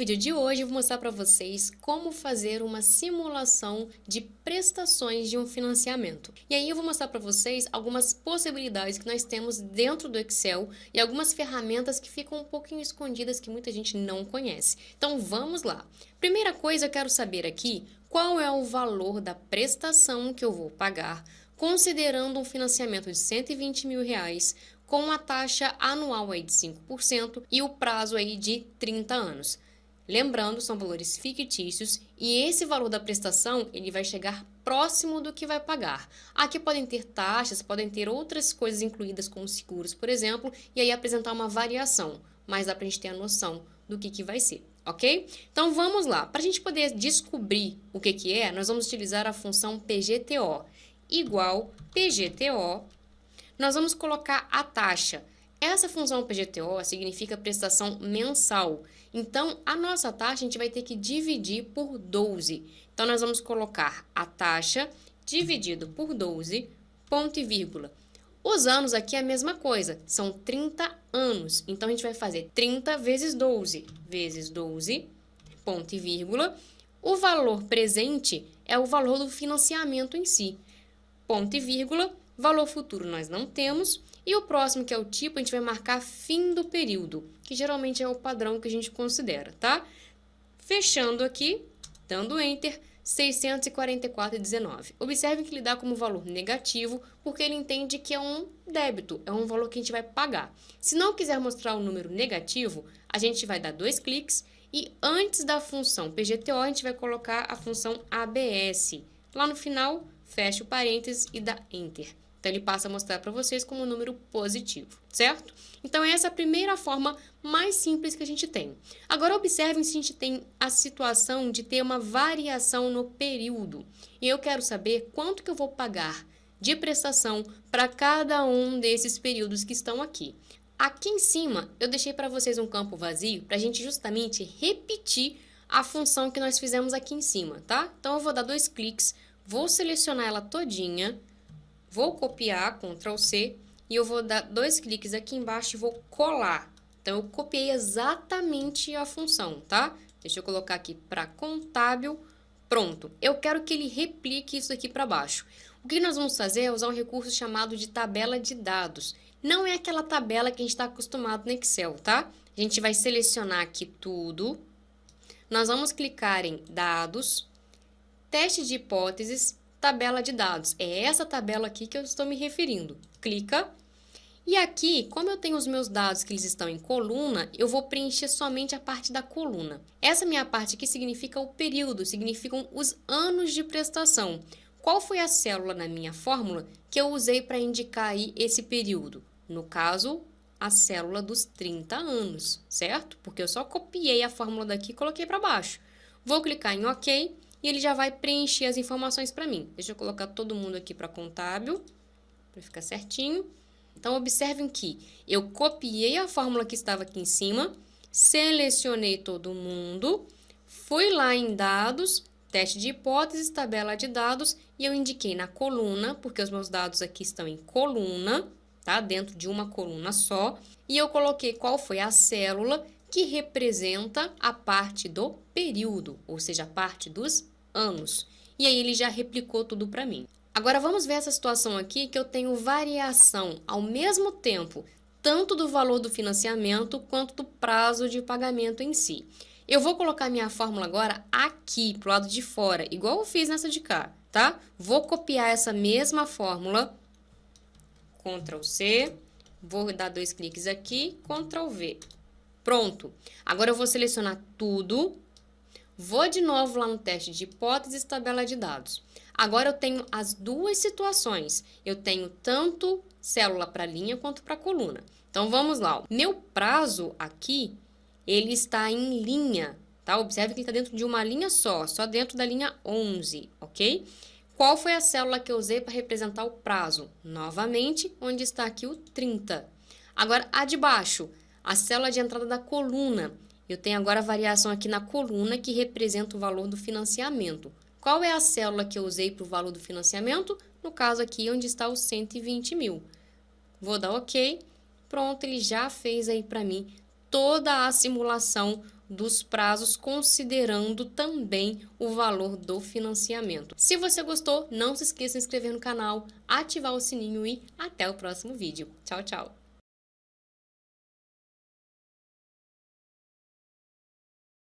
vídeo de hoje eu vou mostrar para vocês como fazer uma simulação de prestações de um financiamento. E aí eu vou mostrar para vocês algumas possibilidades que nós temos dentro do Excel e algumas ferramentas que ficam um pouquinho escondidas que muita gente não conhece. Então vamos lá. Primeira coisa, eu quero saber aqui qual é o valor da prestação que eu vou pagar, considerando um financiamento de R$120 mil, com a taxa anual aí de 5% e o prazo aí de 30 anos. Lembrando, são valores fictícios e esse valor da prestação ele vai chegar próximo do que vai pagar. Aqui podem ter taxas, podem ter outras coisas incluídas como seguros, por exemplo, e aí apresentar uma variação, mas dá para a gente ter a noção do que vai ser, ok? Então vamos lá. Para a gente poder descobrir o que é, nós vamos utilizar a função PGTO igual PGTO. Nós vamos colocar a taxa. Essa função PGTO significa prestação mensal. Então, a nossa taxa a gente vai ter que dividir por 12. Então, nós vamos colocar a taxa dividido por 12, ponto e vírgula. Os anos aqui é a mesma coisa, são 30 anos. Então, a gente vai fazer 30 vezes 12, ponto e vírgula. O valor presente é o valor do financiamento em si, ponto e vírgula. Valor futuro nós não temos. E o próximo, que é o tipo, a gente vai marcar fim do período, que geralmente é o padrão que a gente considera, tá? Fechando aqui, dando Enter, 644,19. Observe que ele dá como valor negativo, porque ele entende que é um débito, é um valor que a gente vai pagar. Se não quiser mostrar o número negativo, a gente vai dar 2 cliques e antes da função PGTO, a gente vai colocar a função ABS. Lá no final, fecha o parênteses e dá Enter. Então, ele passa a mostrar para vocês como um número positivo, certo? Então, essa é a primeira forma mais simples que a gente tem. Agora, observem se a gente tem a situação de ter uma variação no período. E eu quero saber quanto que eu vou pagar de prestação para cada um desses períodos que estão aqui. Aqui em cima, eu deixei para vocês um campo vazio para a gente justamente repetir a função que nós fizemos aqui em cima, tá? Então, eu vou dar 2 cliques, vou selecionar ela todinha. Vou copiar, Ctrl C, e eu vou dar 2 cliques aqui embaixo e vou colar. Então, eu copiei exatamente a função, tá? Deixa eu colocar aqui para contábil. Pronto. Eu quero que ele replique isso aqui para baixo. O que nós vamos fazer é usar um recurso chamado de tabela de dados. Não é aquela tabela que a gente está acostumado no Excel, tá? A gente vai selecionar aqui tudo. Nós vamos clicar em Dados, Teste de hipóteses, Tabela de dados. É essa tabela aqui que eu estou me referindo. Clica. E aqui, como eu tenho os meus dados que eles estão em coluna, eu vou preencher somente a parte da coluna. Essa minha parte aqui significa o período, significam os anos de prestação. Qual foi a célula na minha fórmula que eu usei para indicar aí esse período? No caso, a célula dos 30 anos, certo? Porque eu só copiei a fórmula daqui e coloquei para baixo. Vou clicar em OK. E ele já vai preencher as informações para mim. Deixa eu colocar todo mundo aqui para contábil, para ficar certinho. Então, observem que eu copiei a fórmula que estava aqui em cima, selecionei todo mundo, fui lá em dados, teste de hipóteses, tabela de dados, e eu indiquei na coluna, porque os meus dados aqui estão em coluna, tá? Dentro de uma coluna só. E eu coloquei qual foi a célula que representa a parte do período, ou seja, a parte dos anos. E aí ele já replicou tudo para mim. Agora vamos ver essa situação aqui que eu tenho variação ao mesmo tempo, tanto do valor do financiamento quanto do prazo de pagamento em si. Eu vou colocar minha fórmula agora aqui, pro lado de fora, igual eu fiz nessa de cá, tá? Vou copiar essa mesma fórmula, Ctrl C, vou dar 2 cliques aqui, Ctrl V. Pronto. Agora eu vou selecionar tudo. Vou de novo lá no teste de hipóteses, tabela de dados. Agora eu tenho as duas situações. Eu tenho tanto célula para linha quanto para coluna. Então vamos lá. Meu prazo aqui, ele está em linha, tá? Observe que ele está dentro de uma linha só dentro da linha 11, ok? Qual foi a célula que eu usei para representar o prazo? Novamente, onde está aqui o 30. Agora, a de baixo, a célula de entrada da coluna. Eu tenho agora a variação aqui na coluna que representa o valor do financiamento. Qual é a célula que eu usei para o valor do financiamento? No caso aqui, onde está os 120 mil. Vou dar OK. Pronto, ele já fez aí para mim toda a simulação dos prazos, considerando também o valor do financiamento. Se você gostou, não se esqueça de se inscrever no canal, ativar o sininho e até o próximo vídeo. Tchau, tchau!